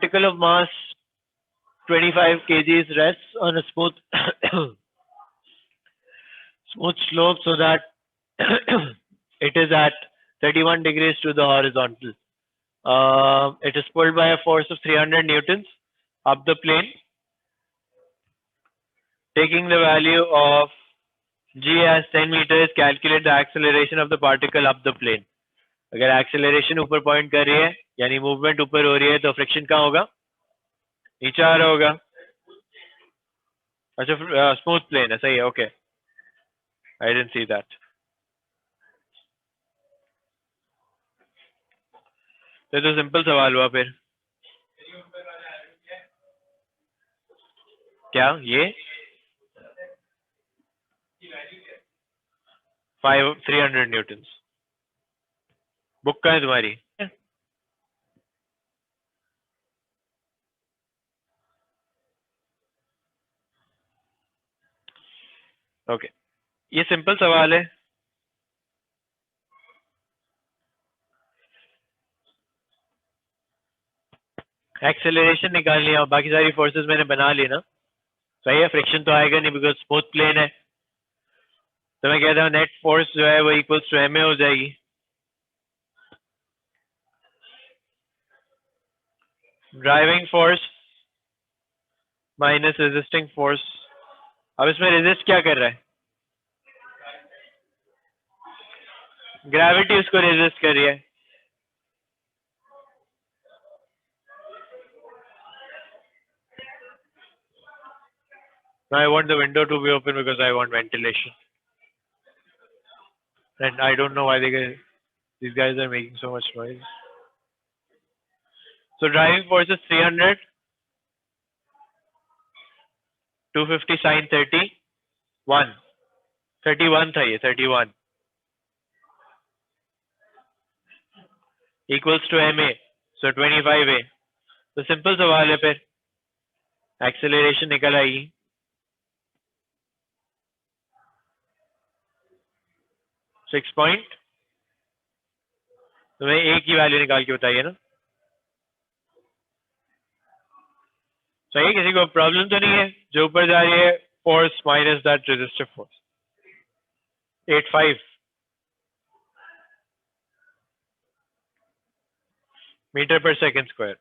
particle of mass 25 kgs rests on a smooth smooth slope so that it is at 31 degrees to the horizontal. It is pulled by a force of 300 newtons up the plane. Taking the value of g as 10 meters, calculate the acceleration of the particle up the plane. अगर acceleration ऊपर point कर रही है यानी movement ऊपर हो रही है तो friction कहाँ होगा? नीचे आ रहा होगा. अच्छा smooth plane है, सही है. Okay, I didn't see that. तो सिंपल सवाल हुआ फिर. क्या ये 300 न्यूटन्स. बुक कहाँ है तुम्हारी? ओके, ये सिंपल सवाल है. एक्सेलरेशन निकालनी है और बाकी सारी फोर्सेस मैंने बना ली ना. सही है, फ्रिक्शन तो आएगा नहीं बिकॉज स्मूथ प्लेन है. तो मैं कहता हूँ नेट फोर्स जो है वो इक्वल्स टू एम ए हो जाएगी. Driving force minus resisting force. अब इसमें रेजिस्ट क्या कर रहा है? ग्रेविटी उसको रेजिस्ट कर रही है. I want the window to be open because I want ventilation. And I don't know why these guys are making so much noise. So driving force is 300, 250 sine 30, 1. 31 था ये, 31. Equals to ma. So 25a. तो simple सवाल है फिर. Acceleration निकल आएगी. Six point. तुम्हें ए की वैल्यू निकाल के बताइए ना. सही है, किसी को प्रॉब्लम तो नहीं है? जो ऊपर जा रही है force minus that resistive force 85 metre per second square.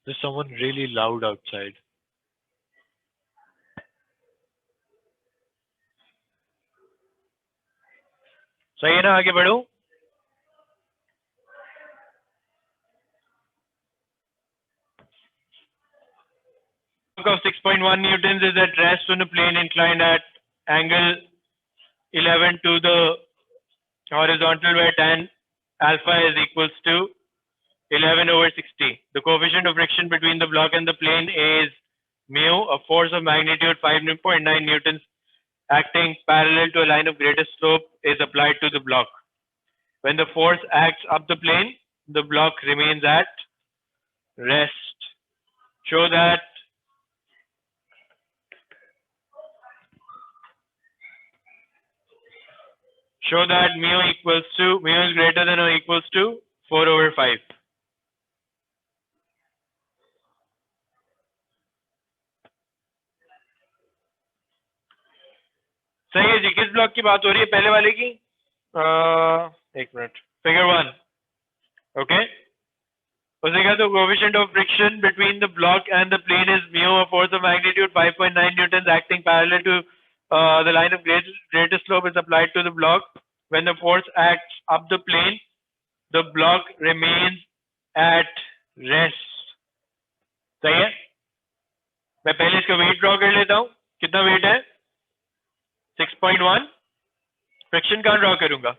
There's someone really loud outside. सही है ना, आगे बढ़ो. Of 6.1 newtons is at rest on a plane inclined at angle 11 to the horizontal where tan alpha is equals to 11 over 60. The coefficient of friction between the block and the plane is mu. A force of magnitude 5.9 newtons acting parallel to a line of greatest slope is applied to the block. When the force acts up the plane, the block remains at rest. Show that mu is greater than or equals to 4 over 5. सही है जी. किस block की बात हो रही है? पहले वाले की. एक मिनट. फिगर 1. ओके, उसने कहा तो coefficient of friction between the block and the plane is mu. A force of magnitude 5.9 newtons acting parallel to the line of greatest slope is applied to the block. When the force acts up the plane, the block remains at rest. सही है. मैं पहले इसका wait draw कर लेता हूं. कितना wait है? 6.1. फ्रिक्शन कहां ड्रॉ करूंगा?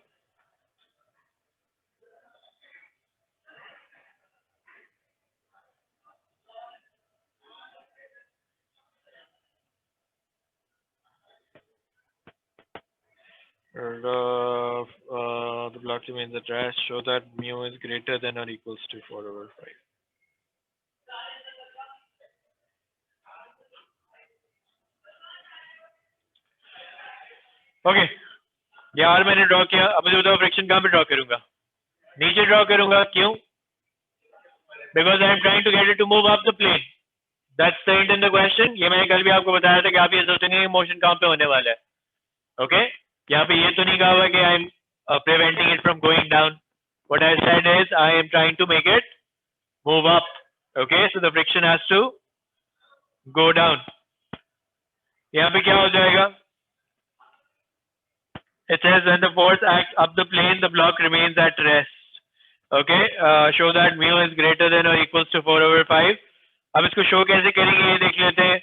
The block remains at rest. Show that mu is greater than or equals to 4 over 5. Okay, ये आर मैंने ड्रॉ किया। अब मुझे बताओ फ्रिक्शन कहाँ पे ड्रॉ करूंगा? नीचे ड्रॉ करूंगा। क्यों? Because I am trying to get it to move up the plane. That's the hint in the question. ये मैंने कल भी आपको बताया था कि आप ये सोचेंगे मोशन कहाँ पे होने वाला है। ओके, यहाँ पे ये तो नहीं कहा हुआ कि I am preventing it from going down. What I said is I am trying to make it move up. Okay, so the friction has to go down. यहाँ पे क्या हो जाएगा? It says when the force acts up the plane, the block remains at rest. Okay, show that mu is greater than or equals to 4/5. अब इसको show कैसे करेंगे ये देख लेते हैं।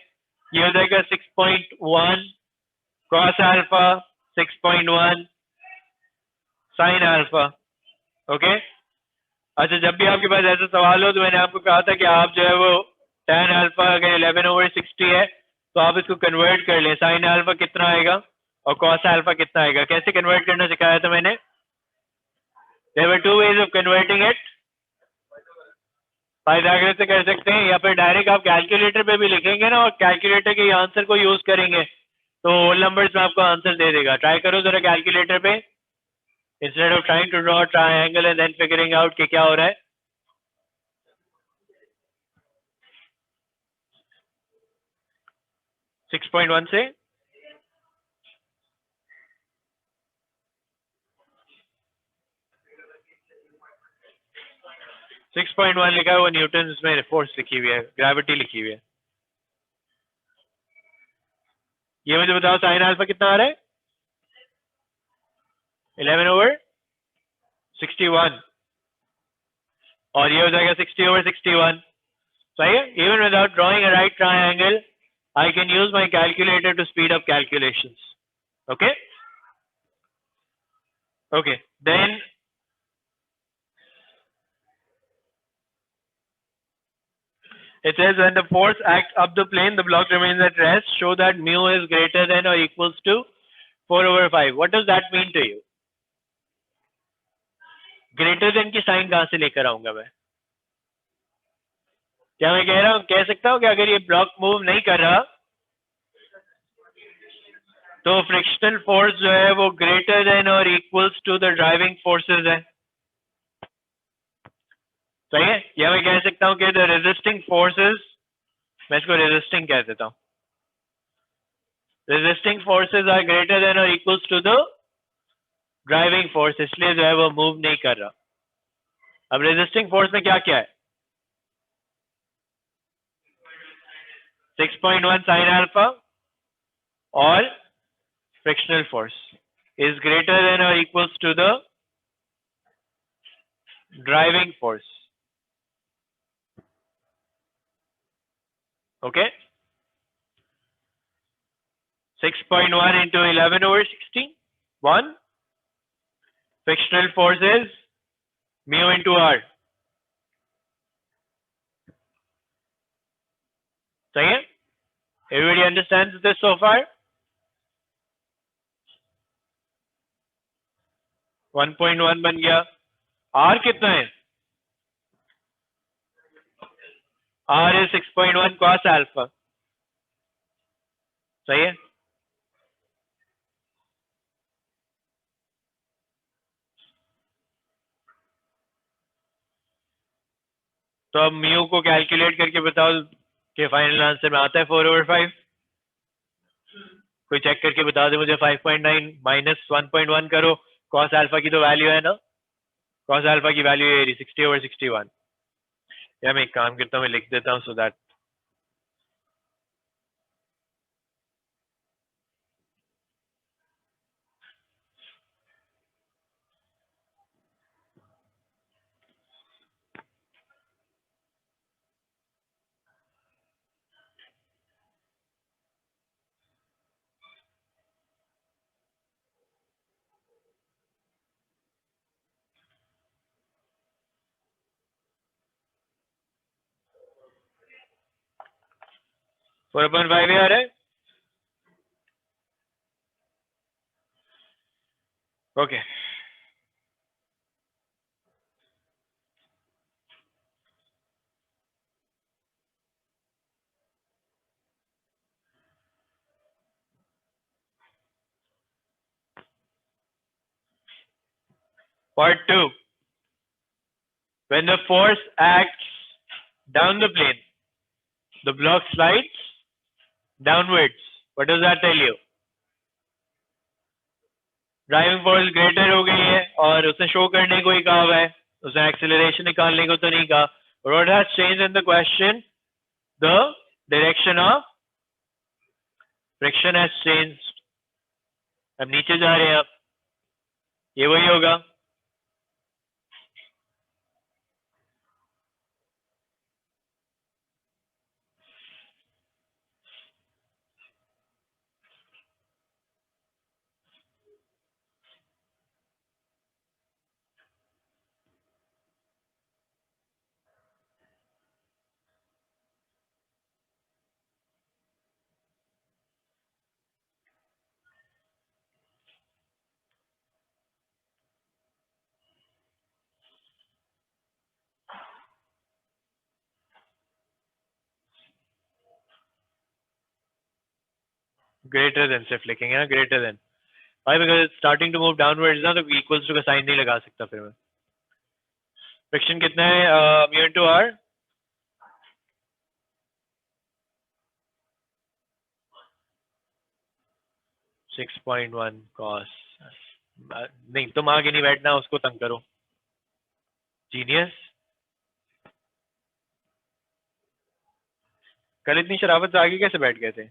ये हो जाएगा 6.1 cos alpha, 6.1 sin alpha. Okay, अच्छा, जब भी आपके पास ऐसा सवाल हो तो मैंने आपको कहा था कि आप जो है वो tan अल्फा अगर 11/60 है तो आप इसको कन्वर्ट कर लें। sin अल्फा कितना आएगा और cos अल्फा कितना आएगा? कैसे कन्वर्ट करना सिखाया था मैंने? There were two ways of converting it. Pythagoras से कर सकते हैं या फिर डायरेक्ट आप कैलकुलेटर पे भी लिखेंगे ना और कैलकुलेटर के आंसर को यूज करेंगे तो होल नंबर्स में आपको आंसर दे देगा। ट्राई करो जरा कैलकुलेटर पे, instead of trying to draw triangle and then figuring out कि क्या हो रहा है। 6.1 से 6.1 लिखा है, वो न्यूटन में फोर्स लिखी हुई है, ग्रेविटी लिखी हुई है। ये मुझे बताओ साइन अल्फा कितना आ रहा है? 11/61 और ये हो जाएगा 60/61। सही है। Even without drawing a right triangle I can use my calculator to speed up calculations. Okay okay, then it says when the force acts up the plane, the block remains at rest. Show that mu is greater than or equals to 4/5. What does that mean to you? Greater than की sign कहां से लेकर आऊंगा मैं? क्या मैं कह रहा हूं, कह सकता हूं कि अगर ये ब्लॉक मूव नहीं कर रहा तो फ्रिक्शनल फोर्स जो है वो ग्रेटर देन और equals to the driving forces है। सही है। या मैं कह सकता हूं कि द रेजिस्टिंग फोर्सेस, मैं इसको रेजिस्टिंग कह देता हूं, resisting forces are greater than और equals to the driving force, इसलिए जो है वो मूव नहीं कर रहा। अब रेजिस्टिंग फोर्स में क्या क्या है? 6.1 साइन अल्फा और frictional force is greater than or equals to the driving force. Okay, 6.1 into 11/60, 1. Frictional force is mu into r. सही है? Everybody understands this so far? 1.1 बन गया। r कितना है? r is 6.1 cos alpha. सही है? तो अब म्यू को कैलकुलेट करके बताओ कि फाइनल आंसर में आता है 4/5। कोई चेक करके बता दे मुझे। 5.9 माइनस 1.1 करो, कॉस अल्फा की तो वैल्यू है ना, कॉस अल्फा की वैल्यू है 60/61। या मैं एक काम करता हूँ, मैं लिख देता हूँ सो दैट 4/5 आ रहा है। Okay, Part 2. When the force acts down the plane, the block slides downwards. What does that tell you? Driving force greater हो गई है और उसने शो करने को ही कहा हुआ है, उसने एक्सेलरेशन निकालने को तो नहीं कहा. What has changed in the question? The direction of friction has changed. अब नीचे जा रहे हैं, अब ये वही होगा. ग्रेटर देन सिर्फ लिखेंगे ना, ग्रेटर देन. भाई because it's starting to move downwards ना, तो इक्वल्स टू का साइन नहीं लगा सकता फिर मैं. फ्रिक्शन कितना है mu into R? Six 6.1 cos. नहीं, तुम आगे नहीं बैठना, उसको तंग करो. जीनियस. कल इतनी शराफत से आगे कैसे बैठ गए थे?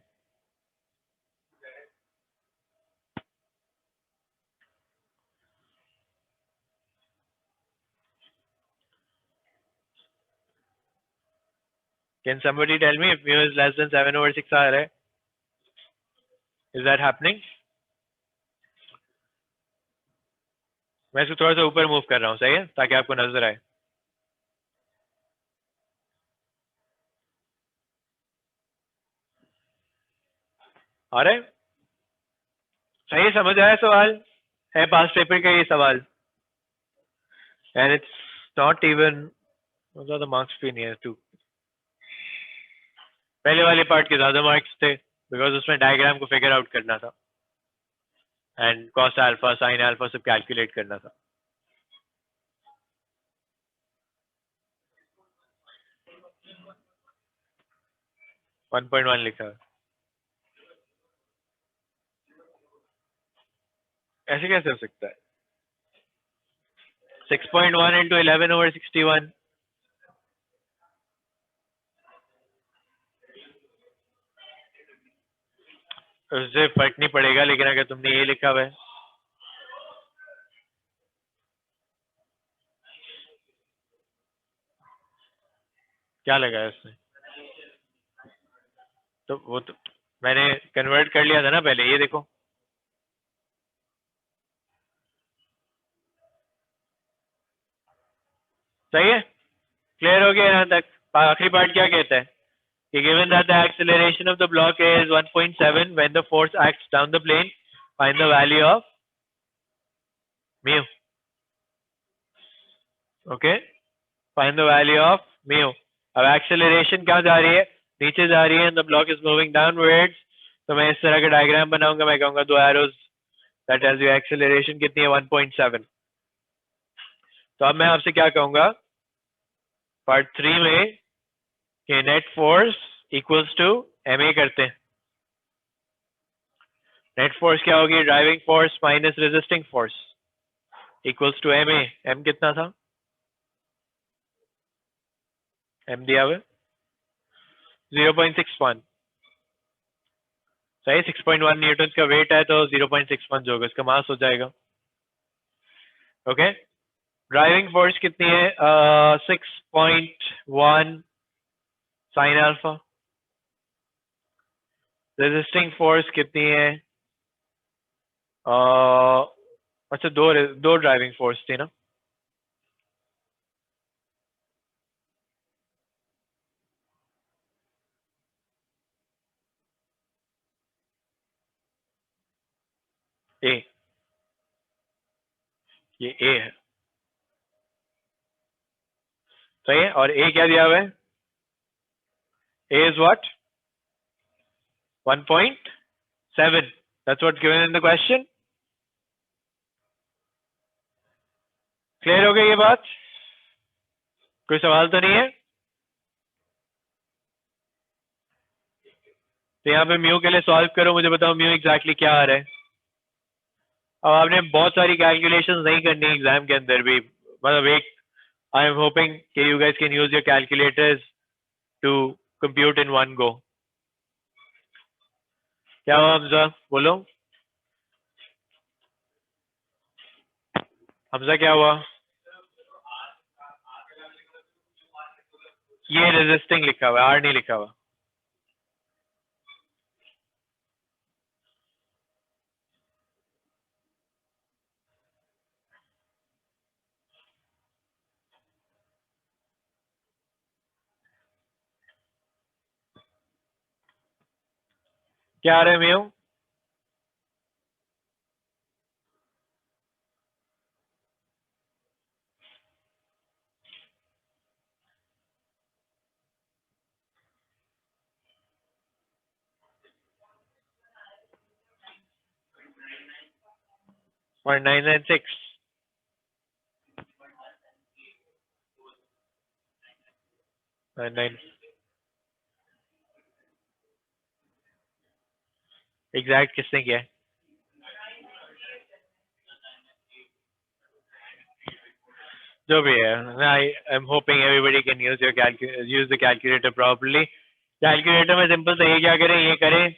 Can somebody tell me if mu is less than 7/6 आ रहा है? Is that happening? मैं इसको थोड़ा सा ऊपर मूव कर रहा हूँ, सही है, ताकि आपको नजर आए. आ रहा है? सही समझ आया सवाल? है पास पेपर का ये सवाल. And it's not even, ज्यादा मार्क्स भी नहीं है टू. पहले वाले पार्ट के ज्यादा मार्क्स थे बिकॉज उसमें डायग्राम को फिगर आउट करना था and cos alpha sine alpha सब कैलकुलेट करना था. वन 1.1 लिखा है. ऐसे कैसे हो सकता है? 6.1 into 11/61. उससे फर्क नहीं पड़ेगा, लेकिन अगर तुमने ये लिखा हुआ है, क्या लगा है उसने? तो वो तो मैंने कन्वर्ट कर लिया था ना पहले, ये देखो. सही है, क्लियर हो गया यहाँ तक? आखिरी पार्ट क्या कहता है कि given that the acceleration of the block is 1.7 when the force acts down the plane, find the value of mu. Okay, find the value of mu. अब acceleration क्या जा रही है? नीचे जा रही है and the block is moving downwards. तो मैं इस तरह का डायग्राम बनाऊंगा, मैं कहूंगा दो arrows, that tells you acceleration कितनी है? 1.7. तो अब मैं आपसे क्या कहूंगा पार्ट 3 में कि net force equals to ma करते हैं. नेट फोर्स क्या होगी? Driving force minus resisting force equals to ma. m कितना था? m दिया हुआ 0.61. सही, 6.1 न्यूटन का वेट है तो 0.61 जो होगा इसका मास हो जाएगा. ओके, ड्राइविंग फोर्स कितनी है? 6.1 साइन अल्फा. रेजिस्टिंग फोर्स कितनी है? अच्छा, दो ड्राइविंग फोर्स थी ना. ए, ये ए है, सही है. और ए क्या दिया हुआ है? A is what? 1.7. That's what's given in the question. क्लियर हो गई ये बात? कोई सवाल तो नहीं है? तो यहाँ पे म्यू के लिए सॉल्व करो, मुझे बताओ म्यू एग्जैक्टली क्या आ रहा है। अब आपने बहुत सारी कैलकुलेशंस नहीं करनी एग्जाम के अंदर भी, मतलब एक आई एम होपिंग कि you guys can use your calculators to compute in one go. क्या हुआ हमजा, बोलो हमजा क्या हुआ? ये रेजिस्टिंग लिखा हुआ है, आर नहीं लिखा हुआ। क्या आ रहा है म्यू? और 996 9 एग्जैक्ट किसने किया है? जो भी है, आई am hopping everybody can use the calculator properly. Calculator में सिंपल से ये क्या करें, ये करें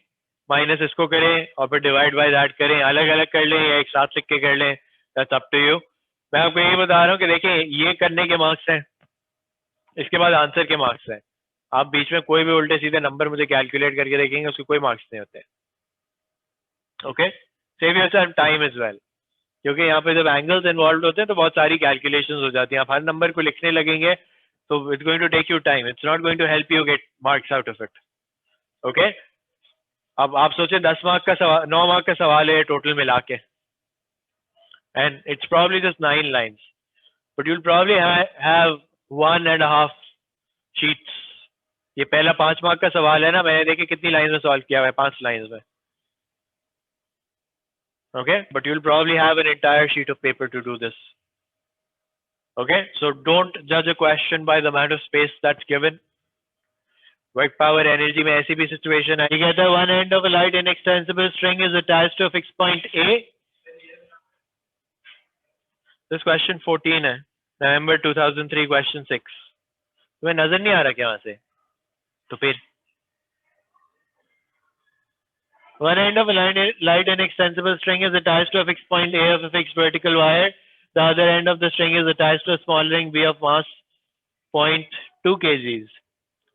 माइनस इसको करें और फिर डिवाइड बाय दैट करें, अलग अलग कर लें या एक साथ लिख के कर लें, दैट्स अप टू यू। मैं आपको ये बता रहा हूँ कि देखिए ये करने के मार्क्स हैं, इसके बाद आंसर के मार्क्स हैं। आप बीच में कोई भी उल्टे सीधे नंबर मुझे कैलकुलेट करके देखेंगे उसके कोई मार्क्स नहीं होते। Okay, save your time as well, क्योंकि यहाँ पे जब एंगल्स इन्वॉल्व होते हैं तो बहुत सारी कैलकुलेशंस हो जाती हैं। आप हर नंबर को लिखने लगेंगे तो it's going to take you time, it's not going to help you get marks out of it. Okay, अब आप सोचे 10 मार्क का सवाल, 9 मार्क का सवाल है टोटल मिला के, and it's probably just 9 lines, but you'll probably have 1.5 sheets. ये पहला 5 मार्क का सवाल है ना, मैंने देखिए कितनी लाइन में सॉल्व किया हुआ है, 5 लाइन में। Okay, but you'll probably have an entire sheet of paper to do this. Okay, so don't judge a question by the amount of space that's given. Work power energy में ऐसी भी situation आई कहता है one end of a light inextensible string is attached to a fixed point A. This question 14 है, November 2003 question 6. तुम्हें नजर नहीं आ रहा क्या वहां से? तो फिर one end of a light inextensible string is attached to a fixed point A of a fixed vertical wire. The other end of the string is attached to a small ring B of mass 0.2 kgs.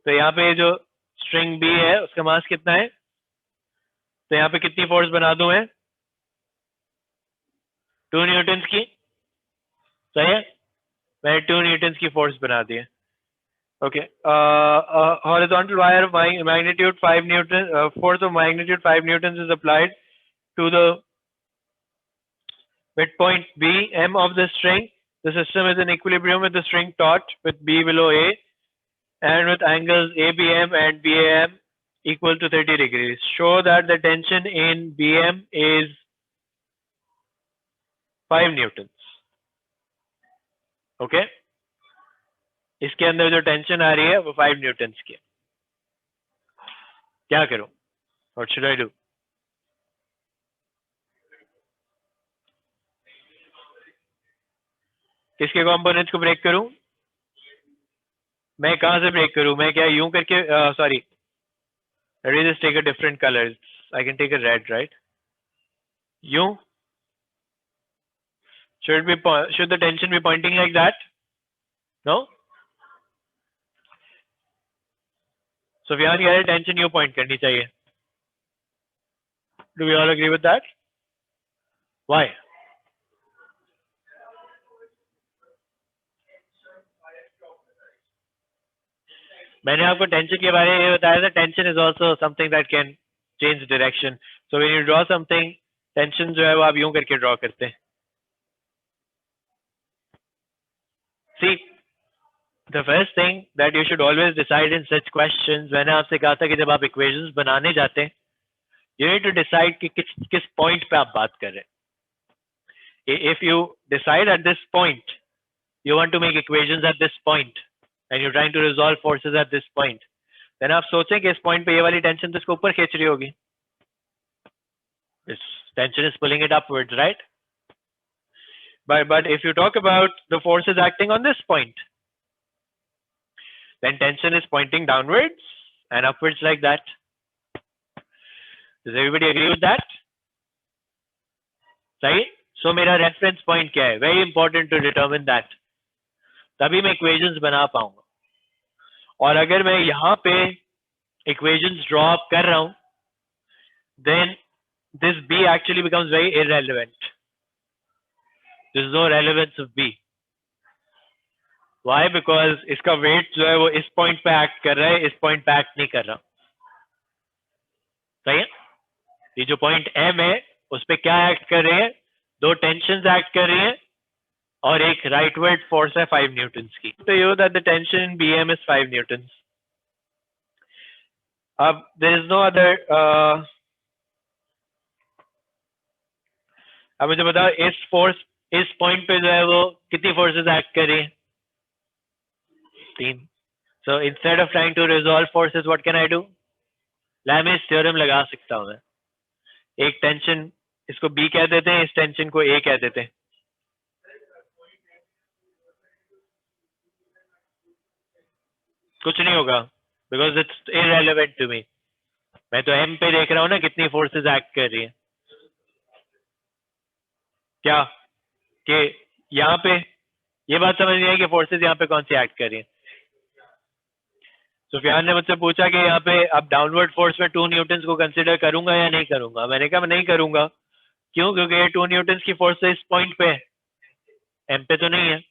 तो यहाँ पे जो string B है उसका मास कितना है? तो यहाँ पे कितनी फोर्स बना दूं मैं? 2 न्यूटन्स की, सही है, मैंने 2 न्यूटन्स की फोर्स बना दी है। Okay, horizontal wire of magnitude 5 Newton, force of magnitude 5 newtons is applied to the midpoint B M of the string. The system is in equilibrium with the string taut with B below A and with angles ABM and BAM equal to 30 degrees. Show that the tension in BM is 5 newtons. Okay, इसके अंदर जो tension आ रही है वो 5 Newton's की। क्या करूं? What should I do? किसके कंपोनेंट्स को ब्रेक करूं? मैं कहां से ब्रेक करूं? मैं क्या यूं करके, sorry, let me just take a different color. I can take a red, right? यूं? Should the tension be pointing like that? No? So यहाँ की टेंशन यूं पॉइंट करनी चाहिए. Do we all agree with that? Why? मैंने आपको tension के बारे में बताया था. Tension is also something that can change direction. So when you draw something, tension जो है वो आप यूं करके ड्रॉ करते हैं. See, the first thing that you should always decide in such questions, मैंने आपसे कहा था कि जब आप इक्वेशंस बनाने जाते हैं, you need to decide कि किस पॉइंट पे आप बात कर रहे हैं. If you decide at this point you want to make equations at this point and you're trying to resolve forces at this point, then आप सोचें कि इस point पे ये वाली tension तो इसको ऊपर खींच रही होगी. This tension is pulling it upwards, right? But if you talk about the forces acting on this point, then tension is pointing downwards and upwards like that. Does everybody agree with that? Right? So मेरा reference point क्या है? Very important to determine that. तभी मैं equations बना पाऊंगा. और अगर मैं यहाँ पे equations draw up कर रहा हूँ, then this B actually becomes very irrelevant. There is no relevance of B. Why? Because इसका weight जो है वो इस point पे act कर रहा है, इस point पे act नहीं कर रहा. सही है? ये जो point M है, उस पे क्या act कर रहे हैं? दो tensions act कर रही हैं और एक rightward force है 5 newtons की. So you know that the tension in BM is 5 newtons. अब there is no other. अब मुझे बताओ इस force इस point पे जो है वो कितनी forces act कर रही हैं? 3. So instead of trying to resolve forces, what can I do? Lamy's theorem लगा सकता हूँ मैं. एक टेंशन इसको B कह देते हैं, इस टेंशन को A कह देते हैं. कुछ नहीं होगा because it's irrelevant to me. मैं तो M पे देख रहा हूँ ना कितनी forces act कर रही हैं. क्या कि यहाँ पे ये बात समझ नहीं आई कि forces यहाँ पे कौन सी act कर रही हैं. सुफियान ने मुझसे पूछा कि यहाँ पे अब डाउनवर्ड फोर्स में 2 न्यूटन्स को कंसीडर करूंगा या नहीं करूंगा. मैंने कहा मैं नहीं करूंगा. क्यों? क्योंकि ये 2 न्यूटन्स की फोर्स इस पॉइंट पे है, एम पे तो नहीं है.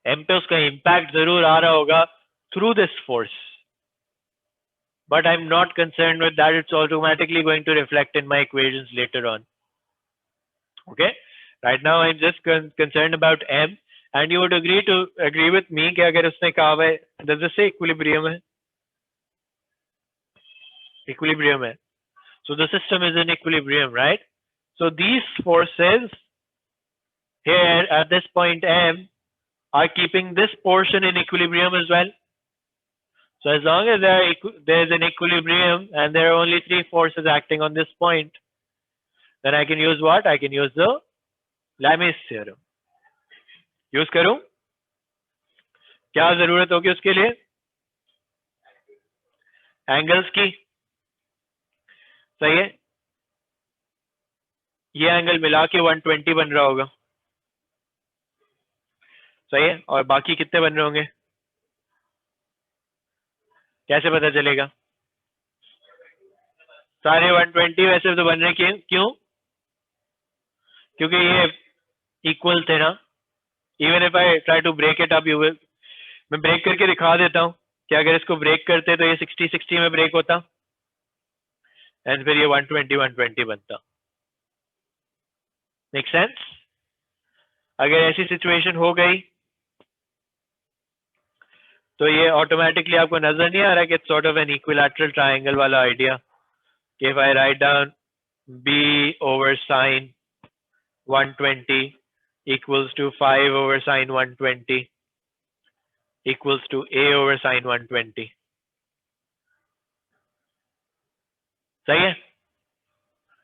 एम पे उसका इम्पैक्ट जरूर आ रहा होगा through this force, but I am not concerned with that. It's automatically going to reflect in my equations later on. Okay, right now I am just concerned about M. And you would agree with me कि अगर उसने कहा है does it say equilibrium है? Equilibrium है. So the system is in equilibrium, right? So these forces here at this point M are keeping this portion in equilibrium as well. So as long as there is an equilibrium and there are only 3 forces acting on this point, then I can use what? I can use the Lamy's theorem. Use करूं? क्या जरूरत होगी उसके लिए? Angles की. सही है. ये एंगल मिला के 120 बन रहा होगा. सही है. और बाकी कितने बन रहे होंगे? कैसे पता चलेगा? सारे 120 वैसे तो बन रहे. क्यों? क्योंकि ये इक्वल थे ना. Even if I try to break it up, you will, मैं ब्रेक करके दिखा देता हूं कि अगर इसको ब्रेक करते तो ये 60-60 में ब्रेक होता एंड फिर ये 120 बनता. Make sense? अगर ऐसी सिचुएशन हो गई तो ये ऑटोमेटिकली आपको नजर नहीं आ रहा कि it's sort of an equilateral triangle वाला आइडिया. कि if I write down b over sin 120 equals to 5 over sin 120 equals to a over sin 120. सही है?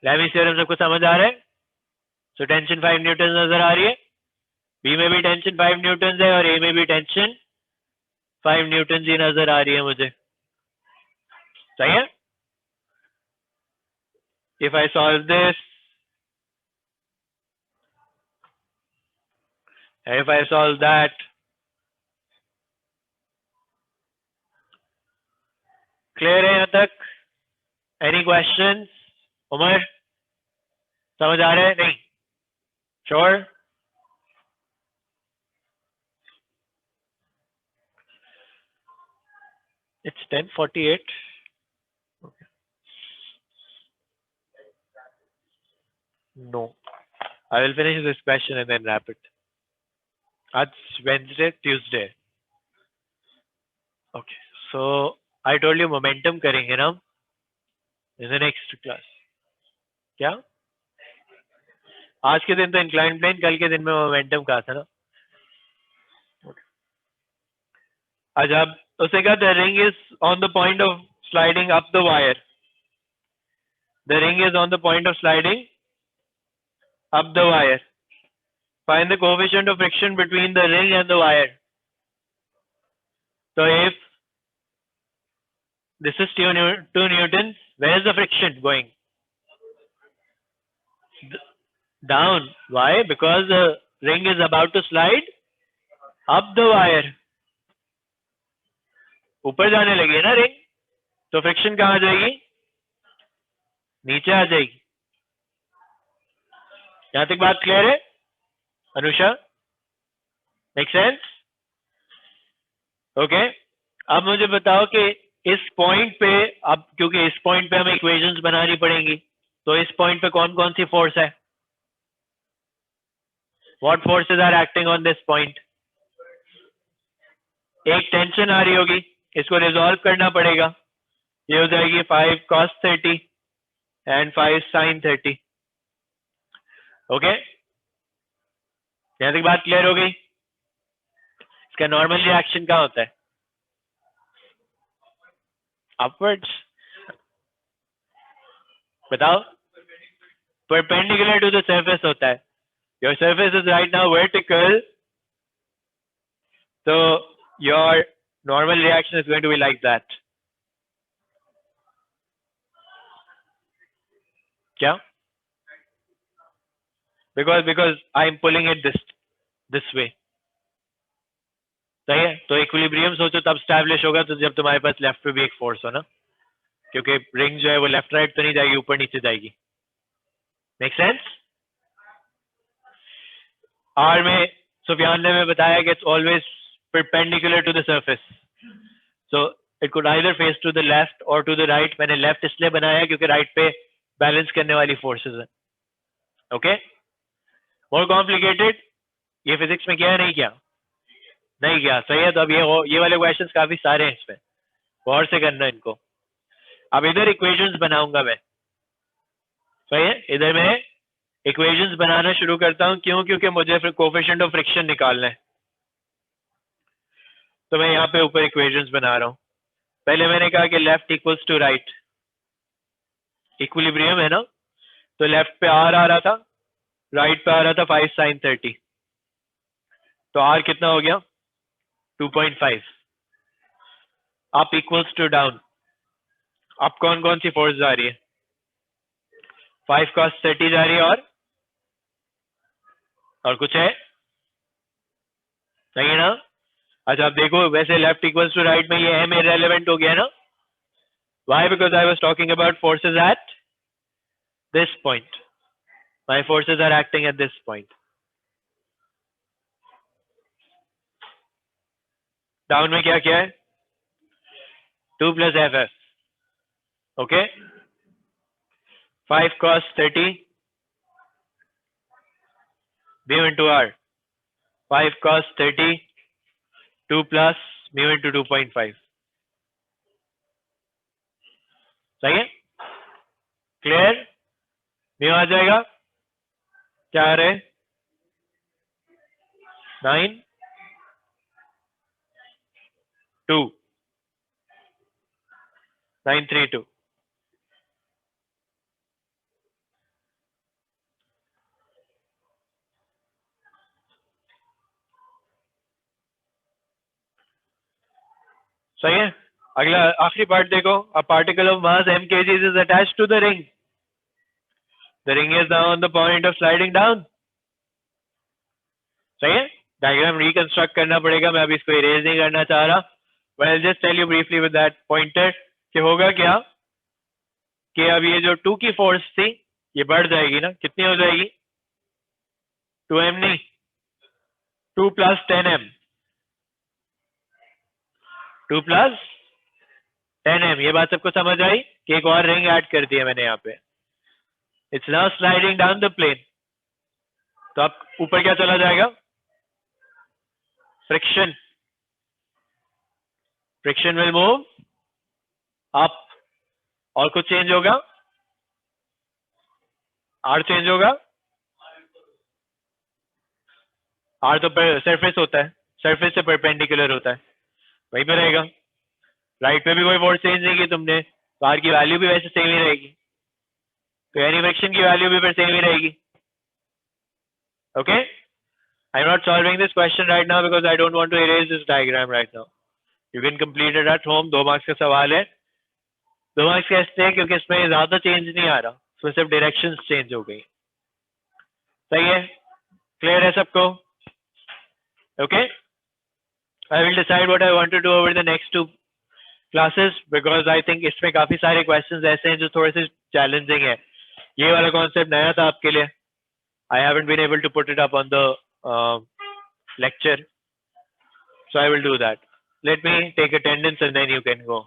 Lamy's theorem सबको समझ आ रहा है? So टेंशन 5 न्यूटन नजर आ रही है. B में भी टेंशन 5 न्यूटन है और A में भी टेंशन 5 न्यूटन ही नजर आ रही है मुझे. सही है? If I solve this, and if I solve that, clear है यहाँ तक? Any questions? उमर समझ आ रहा है? नहीं? Sure? It's 10:48. Okay. No, I will finish this question and then wrap it. It's Wednesday, Tuesday. Okay, so I told you momentum करेंगे ना in the next class. क्या? आज के दिन तो inclined plane, कल के दिन में momentum कहा था ना. अच्छा, उसने कहा the ring is on the point of sliding up the wire. The ring is on the point of sliding up the wire. Find the coefficient of friction between the ring and the wire. So if this is 2 newtons, where is the friction going? Down. Why? Because the ring is about to slide up the wire. ऊपर जाने लगी है ना ring, तो friction कहाँ आ जाएगी? नीचे आ जाएगी. यहां तक बात क्लियर है अनुषा? Make sense? ओके. अब मुझे बताओ कि इस पॉइंट पे, अब क्योंकि इस पॉइंट पे हमें इक्वेशंस बनानी पड़ेंगी, तो इस पॉइंट पे कौन कौन सी फोर्स है? What forces are acting on this point? एक टेंशन आ रही होगी, इसको रिजॉल्व करना पड़ेगा. ये हो जाएगी 5 cos 30 एंड 5 sin 30. ओके, यहां तक बात क्लियर हो गई? इसका नॉर्मल रिएक्शन क्या होता है? अपवर्ड्स. बताओ. परपेंडिकुलर टू द सरफेस होता है. Your surface is right now vertical, so your normal reaction is going to be like that. क्या? Because I'm pulling it this way. सही है. तो इक्विलिब्रियम सोचो तब स्टैब्लिश होगा तो जब तुम्हारे पास लेफ्ट पे भी एक फोर्स हो ना, क्योंकि रिंग जो है वो लेफ्ट राइट तो नहीं जाएगी, ऊपर नीचे जाएगी. Make sense? आर में सुफियान ने मैं बताया कि it's always perpendicular to the surface, so it could either face to the left और टू द राइट. मैंने लेफ्ट इसलिए बनाया क्योंकि राइट पे बैलेंस करने वाली फोर्सेस है. Okay, more complicated. ये फिजिक्स में किया है नहीं किया? नहीं किया. सही है. तो अब ये वाले क्वेश्चंस काफी सारे हैं, इसमें गौर से करना इनको. अब इधर इक्वेशंस बनाऊंगा मैं. सही है. इधर मैं इक्वेशंस बनाना शुरू करता हूं. क्यों? क्योंकि मुझे फिर कोफिशिएंट ऑफ फ्रिक्शन निकालना है. तो मैं यहाँ पे ऊपर इक्वेशंस बना रहा हूं. पहले मैंने कहा कि left equals to right. Equilibrium है ना, तो लेफ्ट पे आर आ रहा था, राइट पे आ रहा था 5 sin 30. तो आर कितना हो गया? 2.5. Up equals to down. अब कौन कौन सी फोर्स जा रही है? 5 cos 30 जा रही है, और कुछ है? सही है ना? अच्छा, अब देखो, वैसे लेफ्ट इक्वल्स टू राइट में ये एम इररिलेवेंट हो गया ना. Why? Because I was talking about forces at this point. My forces are acting at this point. Down में क्या क्या है? 2 plus FF. Okay. 5 cos 30 mu into R. 5 cos 30 2 plus mu into 2.5. सही है? Clear? Mu आ जाएगा क्या आ रहे? 9 2 932. सही है. अगला आखिरी पार्ट देखो. A particle of mass m kg is attached to the ring. The ring is now on the point of sliding down. सही है. डायग्राम रिकंस्ट्रक्ट करना पड़ेगा. मैं अभी इसको इरेज नहीं करना चाह रहा. But I'll just tell you briefly with that pointer कि होगा क्या कि अब ये जो 2 की फोर्स थी ये बढ़ जाएगी ना. कितनी हो जाएगी? 2m नहीं, 2 plus 10m. 2 plus 10m. ये बात सबको समझ आई कि एक और रिंग ऐड कर दिया मैंने यहाँ पे. It's now sliding down the plane. तो अब ऊपर क्या चला जाएगा? Friction. Friction will move up. और कुछ चेंज होगा? आर चेंज होगा. आर तो सरफेस होता है, सरफेस से परपेंडिकुलर होता है. वहीं पे रहेगा। राइट पे भी कोई फोर्स चेंज नहीं की तुमने, तो आर की वैल्यू भी वैसे सेम ही रहेगी, तो यानी फ्रिक्शन की वैल्यू भी फिर सेम ही रहेगी। Okay, I am not solving this question right now because I don't want to erase this diagram right now. You can complete it at home. 2 marks का सवाल है। 2 मार्क्स का इसलिए क्योंकि इसमें ज्यादा चेंज नहीं आ रहा, इसमें सिर्फ डायरेक्शन चेंज हो गई। सही है, क्लियर है सबको? Okay, I will decide what I want to do over the next 2 classes because I think इसमें काफी सारे क्वेश्चंस ऐसे हैं जो थोड़े से चैलेंजिंग है। ये वाला कॉन्सेप्ट नया था आपके लिए। I haven't been able to put it up on the lecture, so I will do that. Let me take attendance and then you can go.